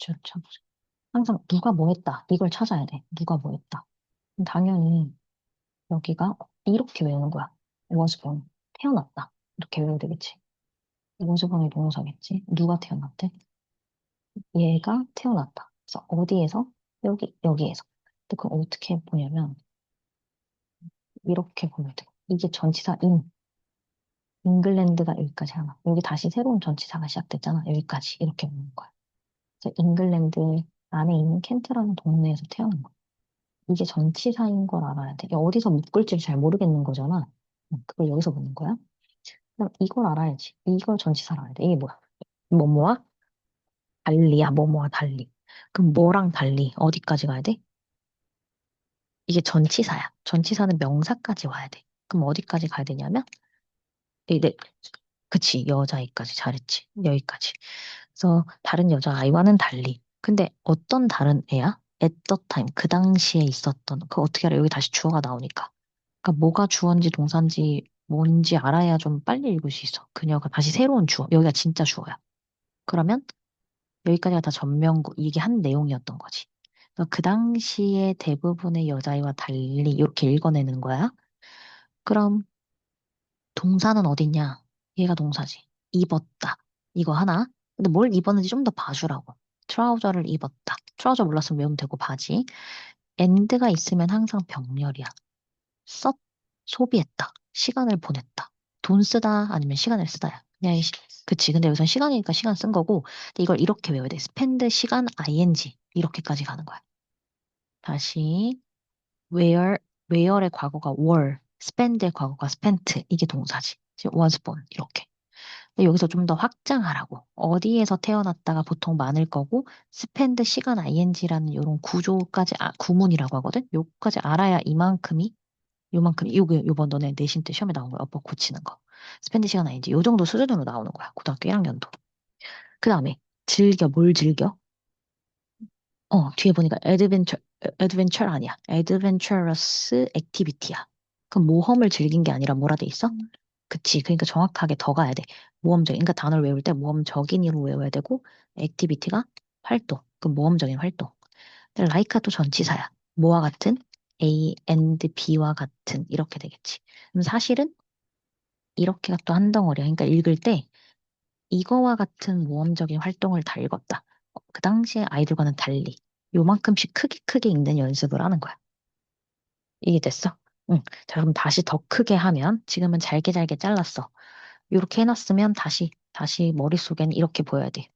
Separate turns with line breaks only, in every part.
주어를 찾아보자. 항상 누가 뭐 했다. 이걸 찾아야 돼. 누가 뭐 했다. 그럼 당연히 여기가 이렇게 외우는 거야. was born. 태어났다. 이렇게 외워야 되겠지. was born이 동사겠지. 누가 태어났대? 얘가 태어났다. 그래서 어디에서? 여기에서. 근데 그럼 어떻게 보냐면 이렇게 보면 돼. 이게 전치사 잉글랜드가 여기까지 하나. 여기 다시 새로운 전치사가 시작됐잖아. 여기까지 이렇게 보는 거야. 그래서 잉글랜드 안에 있는 켄트라는 동네에서 태어난 거야. 이게 전치사인 걸 알아야 돼. 이게 어디서 묶을지 잘 모르겠는 거잖아. 그걸 여기서 보는 거야. 그럼 이걸 알아야지. 이걸 전치사로 알아야 돼. 이게 뭐야? 뭐뭐와 달리야. 뭐뭐와 달리. 그럼 뭐랑 달리? 어디까지 가야 돼? 이게 전치사야. 전치사는 명사까지 와야 돼. 그럼 어디까지 가야 되냐면, 네, 그치, 여자아이까지 잘했지. 여기까지. 그래서 다른 여자아이와는 달리. 근데 어떤 다른 애야? at the time, 그 당시에 있었던, 그 어떻게 알아? 여기 다시 주어가 나오니까. 그러니까 뭐가 주어인지 동사인지 뭔지 알아야 좀 빨리 읽을 수 있어. 그녀가 다시 새로운 주어. 여기가 진짜 주어야. 그러면 여기까지가 다 전명구, 이게 한 내용이었던 거지. 그래서 그 당시에 대부분의 여자아이와 달리 이렇게 읽어내는 거야. 그럼 동사는 어딨냐? 얘가 동사지. 입었다. 이거 하나. 근데 뭘 입었는지 좀 더 봐주라고. 트라우저를 입었다. 트라우저 몰랐으면 외우면 되고 바지. 엔드가 있으면 항상 병렬이야. 썼, 소비했다. 시간을 보냈다. 돈 쓰다 아니면 시간을 쓰다야. 그냥 그치. 근데 여기서 시간이니까 시간 쓴 거고. 근데 이걸 이렇게 외워야 돼. 스펜드 시간 ing 이렇게까지 가는 거야. 다시 where where의 과거가 were, spend의 과거가 spent 이게 동사지. 지금 was born 이렇게. 근데 여기서 좀 더 확장하라고. 어디에서 태어났다가 보통 많을 거고 spend 시간 ing라는 이런 구조까지 구문이라고 하거든. 요까지 알아야 이만큼이 요만큼 요번 너네 내신 때 시험에 나온 거야. 엇법 고치는 거. spend 시간 ing 요 정도 수준으로 나오는 거야. 고등학교 1학년도. 그 다음에 즐겨 뭘 즐겨? 뒤에 보니까 adventure 아니야. adventurous activity야. 그럼 모험을 즐긴 게 아니라 뭐라 돼 있어? 그치. 그러니까 정확하게 더 가야 돼. 모험적인, 그러니까 단어를 외울 때 모험적인으로 외워야 되고, activity가 활동. 그 모험적인 활동. 근데 like가 또 전치사야. 뭐와 같은? A and B와 같은. 이렇게 되겠지. 그럼 사실은 이렇게가 또 한 덩어리야. 그러니까 읽을 때 이거와 같은 모험적인 활동을 다 읽었다. 그 당시에 아이들과는 달리 요만큼씩 크게 크게 읽는 연습을 하는 거야. 이게 됐어? 응. 자, 그럼 다시 더 크게 하면 지금은 잘게 잘게 잘랐어. 이렇게 해놨으면 다시 머릿속엔 이렇게 보여야 돼.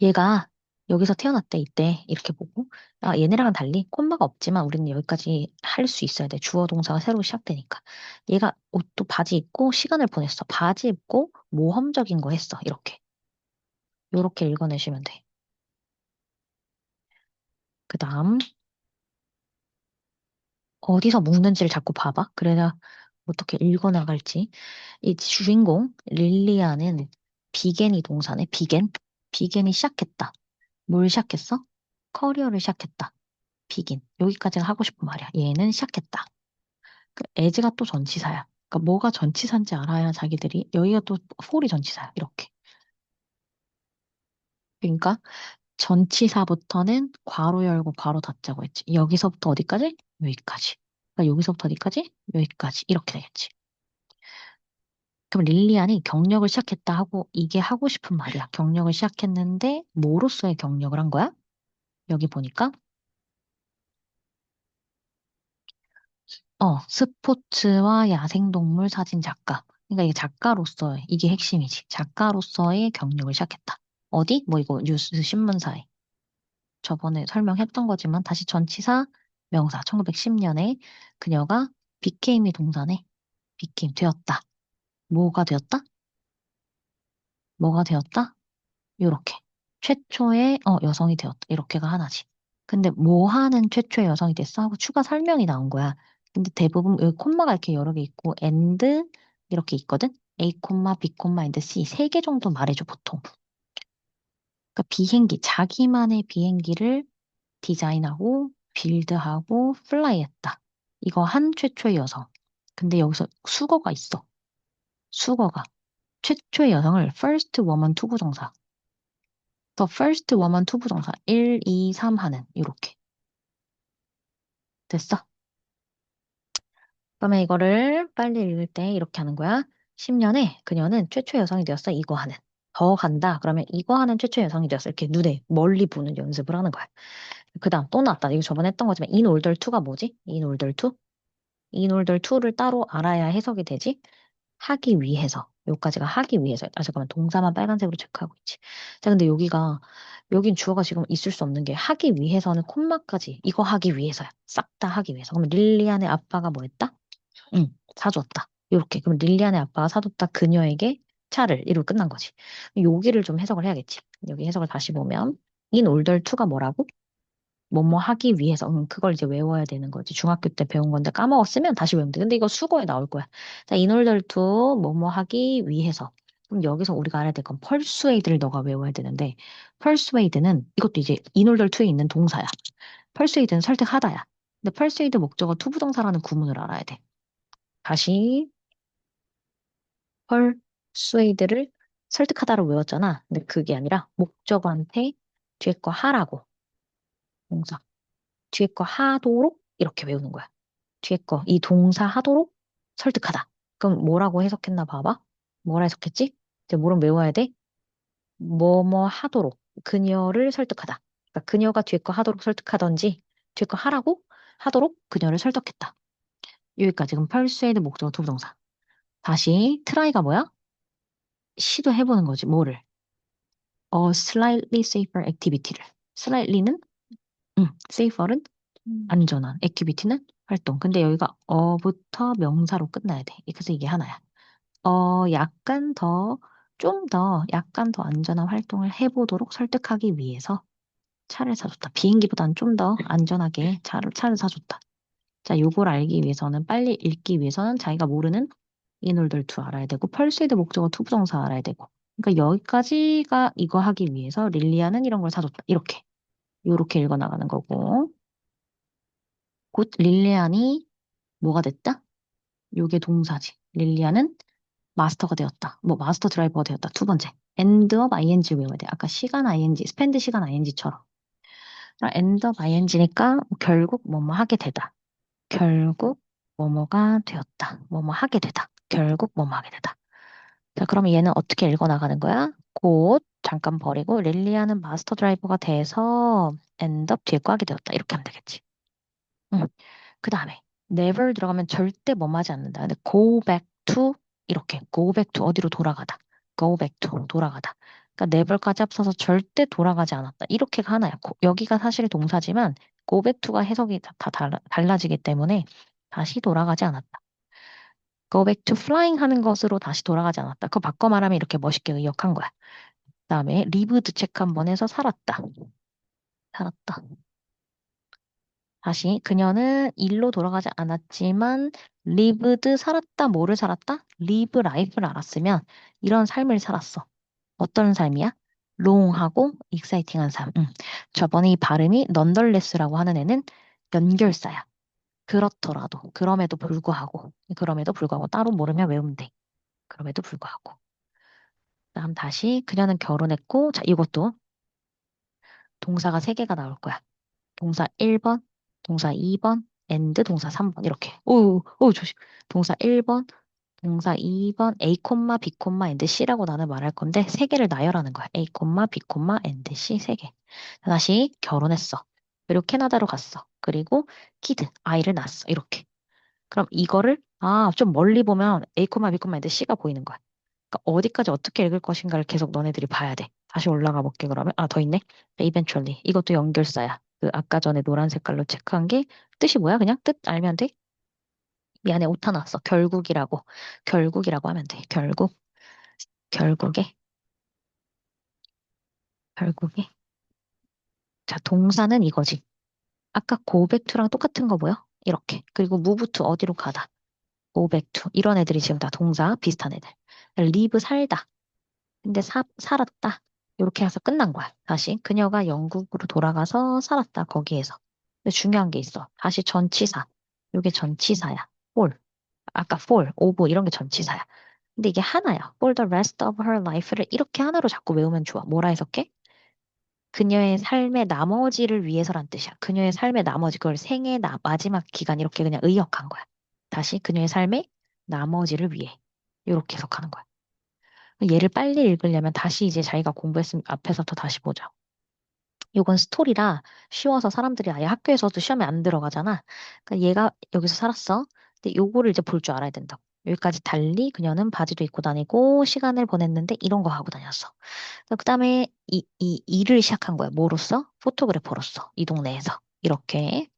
얘가 여기서 태어났대, 이때. 이렇게 보고. 얘네랑은 달리 콤마가 없지만 우리는 여기까지 할 수 있어야 돼. 주어 동사가 새로 시작되니까. 얘가 옷도 바지 입고 시간을 보냈어. 바지 입고 모험적인 거 했어. 이렇게. 이렇게 읽어내시면 돼. 그 다음, 어디서 묶는지를 자꾸 봐봐. 그래야 어떻게 읽어나갈지. 이 주인공, 릴리아는 비겐이 동사네, 비겐. 비겐이 시작했다. 뭘 시작했어? 커리어를 시작했다. 비긴. 여기까지가 하고 싶은 말이야. 얘는 시작했다. 그 as가 또 전치사야. 그러니까 뭐가 전치사인지 알아야 자기들이, 여기가 또 폴이 전치사야. 이렇게. 그러니까 전치사부터는 괄호 열고 괄호 닫자고 했지. 여기서부터 어디까지? 여기까지. 그러니까 여기서부터 어디까지? 여기까지. 이렇게 되겠지. 그럼 릴리안이 경력을 시작했다 하고 이게 하고 싶은 말이야. 경력을 시작했는데 뭐로서의 경력을 한 거야? 여기 보니까 스포츠와 야생동물 사진 작가. 그러니까 이게 작가로서의 이게 핵심이지. 작가로서의 경력을 시작했다. 어디? 뭐 이거 뉴스 신문사에. 저번에 설명했던 거지만 다시 전치사 명사 1910년에 그녀가 became이 동사네. became 되었다. 뭐가 되었다? 뭐가 되었다? 요렇게. 최초의 여성이 되었다. 이렇게가 하나지. 근데 뭐 하는 최초의 여성이 됐어? 하고 추가 설명이 나온 거야. 근데 대부분 여기 콤마가 이렇게 여러 개 있고 and 이렇게 있거든. A, B, and C 세 개 정도 말해줘 보통. 그러니까 비행기 자기만의 비행기를 디자인하고 빌드하고 플라이했다. 이거 한 최초의 여성. 근데 여기서 수거가 있어. 수거가 최초의 여성을 first woman 투부정사. The first woman 투부정사 1, 2, 3 하는 이렇게 됐어? 그러면 이거를 빨리 읽을 때 이렇게 하는 거야. 10년에 그녀는 최초 여성이 되었어. 이거 하는. 더 간다. 그러면 이거 하는 최초 여성이 되었어. 이렇게 눈에 멀리 보는 연습을 하는 거야. 그 다음 또 나왔다. 이거 저번에 했던 거지만 in order to가 뭐지? in order to? in order to를 따로 알아야 해석이 되지? 하기 위해서. 여기까지가 하기 위해서. 아, 잠깐만. 동사만 빨간색으로 체크하고 있지. 자, 근데 여긴 주어가 지금 있을 수 없는 게 하기 위해서는 콤마까지. 이거 하기 위해서야. 싹 다 하기 위해서. 그러면 릴리안의 아빠가 뭐 했다? 응, 사줬다. 이렇게. 그럼 릴리안의 아빠가 사줬다. 그녀에게 차를. 이러고 끝난 거지. 여기를 좀 해석을 해야겠지. 여기 해석을 다시 보면. in order to가 뭐라고? 뭐뭐 하기 위해서. 그걸 이제 외워야 되는 거지. 중학교 때 배운 건데 까먹었으면 다시 외우면 돼. 근데 이거 수거에 나올 거야. 자, in order to 뭐뭐 하기 위해서. 그럼 여기서 우리가 알아야 될 건 persuade를 너가 외워야 되는데 persuade는 이것도 이제 in order to에 있는 동사야. persuade는 설득하다야. 근데 persuade 목적어 투부정사라는 구문을 알아야 돼. 다시 persuade를 설득하다로 외웠잖아. 근데 그게 아니라 목적어한테 뒤에 거 하라고. 동사. 뒤에 거 하도록 이렇게 외우는 거야. 뒤에 거, 이 동사 하도록 설득하다. 그럼 뭐라고 해석했나 봐봐. 뭐라 해석했지? 이제 뭐를 외워야 돼? 뭐뭐 하도록. 그녀를 설득하다. 그러니까 그녀가 뒤에 거 하도록 설득하던지, 뒤에 거 하라고 하도록 그녀를 설득했다. 여기까지. 그럼 persuade 목적어 투부정사. 다시, try가 뭐야? 시도해보는 거지. 뭐를? slightly safer activity를. slightly는, safer은 안전한, activity는 활동. 근데 여기가 어부터 명사로 끝나야 돼. 그래서 이게 하나야. 약간 더, 좀 더, 약간 더 안전한 활동을 해보도록 설득하기 위해서 차를 사줬다. 비행기보다는 좀 더 안전하게 차를 사줬다. 자, 요걸 알기 위해서는, 빨리 읽기 위해서는 자기가 모르는 인올들 투 알아야 되고, 펄스이드 목적어 투부정사 알아야 되고. 그러니까 여기까지가 이거 하기 위해서 릴리아는 이런 걸 사줬다. 이렇게. 요렇게 읽어 나가는 거고. 곧 릴리안이 뭐가 됐다? 요게 동사지. 릴리아는 마스터가 되었다. 뭐 마스터 드라이버가 되었다. 두 번째. end of ing 외워야 돼. 아까 시간 ing, spend 시간 ing처럼. end of ing니까 결국 뭐뭐 하게 되다. 결국 뭐뭐가 되었다. 뭐뭐 하게 되다. 결국 뭐뭐 하게 되다. 자, 그러면 얘는 어떻게 읽어 나가는 거야? 곧 잠깐 버리고 릴리아는 마스터 드라이버가 돼서 end up 뒤에 거 하게 되었다. 이렇게 하면 되겠지. 응. 그 다음에 never 들어가면 절대 뭐하지 않는다. 근데 go back to 이렇게 go back to 어디로 돌아가다. go back to 돌아가다. 그러니까 never까지 합쳐서 절대 돌아가지 않았다. 이렇게가 하나야. 여기가 사실 동사지만 go back to가 해석이 다 달라지기 때문에 다시 돌아가지 않았다. go back to flying 하는 것으로 다시 돌아가지 않았다. 그거 바꿔 말하면 이렇게 멋있게 의역한 거야. 그다음에 lived 체크 한번 해서 살았다. 살았다. 다시 그녀는 일로 돌아가지 않았지만 lived 살았다 뭐를 살았다? live life를 알았으면 이런 삶을 살았어. 어떤 삶이야? long하고 exciting한 삶. 저번에 이 발음이 nonetheless라고 하는 애는 연결사야. 그렇더라도 그럼에도 불구하고 따로 모르면 외우면 돼. 그럼에도 불구하고. 다음 다시 그녀는 결혼했고 자 이것도 동사가 세 개가 나올 거야. 동사 1번, 동사 2번, and 동사 3번 이렇게. 오 조심. 동사 1번, 동사 2번, A, B, and C라고 나는 말할 건데 세 개를 나열하는 거야. A, B, and C 세 개. 다시 결혼했어. 그리고 캐나다로 갔어. 그리고 키드, 아이를 낳았어. 이렇게. 그럼 이거를 좀 멀리 보면 A, B, and C가 보이는 거야. 그러니까 어디까지 어떻게 읽을 것인가를 계속 너네들이 봐야 돼. 다시 올라가 볼게 그러면. 더 있네. eventually. 이것도 연결사야. 그 아까 전에 노란 색깔로 체크한 게 뜻이 뭐야? 그냥 뜻 알면 돼? 미안해, 오타 났어. 결국이라고 하면 돼. 결국에, 결국에. 자, 동사는 이거지. 아까 go back to랑 똑같은 거 보여? 이렇게. 그리고 move to 어디로 가다. go back to. 이런 애들이 지금 다 동사 비슷한 애들. live 살다. 근데 살았다. 이렇게 해서 끝난 거야. 다시 그녀가 영국으로 돌아가서 살았다. 거기에서. 근데 중요한 게 있어. 다시 전치사. 이게 전치사야. for. 아까 for, of 이런 게 전치사야. 근데 이게 하나야. For the rest of her life를 이렇게 하나로 자꾸 외우면 좋아. 뭐라 해석해? 그녀의 삶의 나머지를 위해서란 뜻이야. 그녀의 삶의 나머지, 그걸 생의 마지막 기간 이렇게 그냥 의역한 거야. 다시 그녀의 삶의 나머지를 위해. 이렇게 해석하는 거야. 얘를 빨리 읽으려면 다시 이제 자기가 공부했으면 앞에서부터 다시 보자. 요건 스토리라 쉬워서 사람들이 아예 학교에서도 시험에 안 들어가잖아. 그러니까 얘가 여기서 살았어. 근데 요거를 이제 볼 줄 알아야 된다. 여기까지 달리 그녀는 바지도 입고 다니고 시간을 보냈는데 이런 거 하고 다녔어. 그다음에 이 일을 시작한 거야. 뭐로써? 포토그래퍼로서 이 동네에서. 이렇게.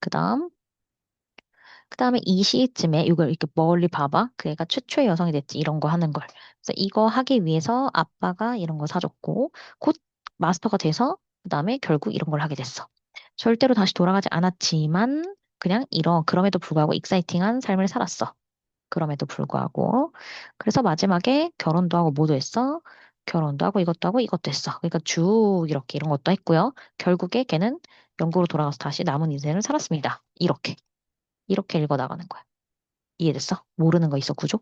그다음 그다음에 이 시점에 이걸 이렇게 멀리 봐봐. 그 애가 최초의 여성이 됐지. 이런 거 하는 걸. 그래서 이거 하기 위해서 아빠가 이런 거 사줬고 곧 마스터가 돼서 그다음에 결국 이런 걸 하게 됐어. 절대로 다시 돌아가지 않았지만 그냥 이런 그럼에도 불구하고 익사이팅한 삶을 살았어. 그럼에도 불구하고. 그래서 마지막에 결혼도 하고 뭐도 했어? 결혼도 하고 이것도 하고 이것도 했어. 그러니까 쭉 이렇게 이런 것도 했고요. 결국에 걔는 영국으로 돌아가서 다시 남은 인생을 살았습니다. 이렇게. 이렇게 읽어 나가는 거야. 이해됐어? 모르는 거 있어, 구조?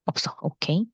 없어. 오케이.